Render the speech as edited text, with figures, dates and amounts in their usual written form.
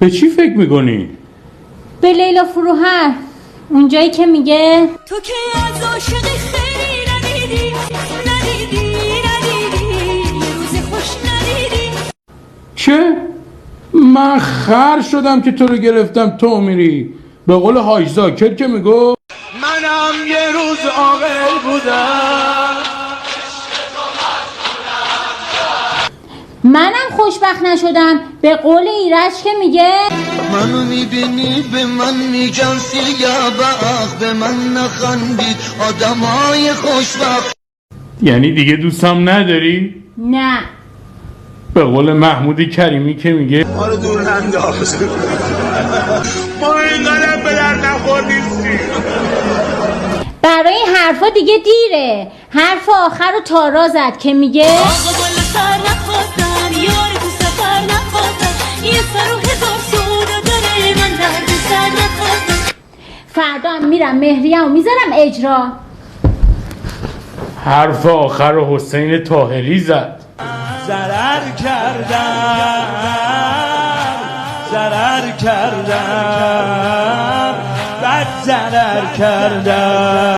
به چی فکر میکنی؟ به لیلا فروهر، اونجایی که میگه تو که از عاشقی خیلی ندیدی یه روز خوش ندیدی. چه؟ من خر شدم که تو رو گرفتم تو میری. به قول حاج زاکر که میگو منم یه روز عاقل بودم. منم خوشبخت نشدم، به قول ایرج که میگه منو میبینی به من میگن سیاه بخت، به من نخندید آدمای خوشبخت. یعنی دیگه دوستم نداری؟ نه. به قول محمود کریمی که میگه ما رو دور ننداز، ما اینقدر به در نخوردیم. برای این حرفا دیگه دیره. حرف آخر رو تارا زد که میگه آقا بالا سر نخواستم، یار تو سفر نخواستم، یه سر و هزار سودا داره، من درد سر نخواستم. فردا هم میرم مهریه و میذارم اجرا. حرف آخر رو حسین طاهری زد. ضرر کردم بد ضرر کردم.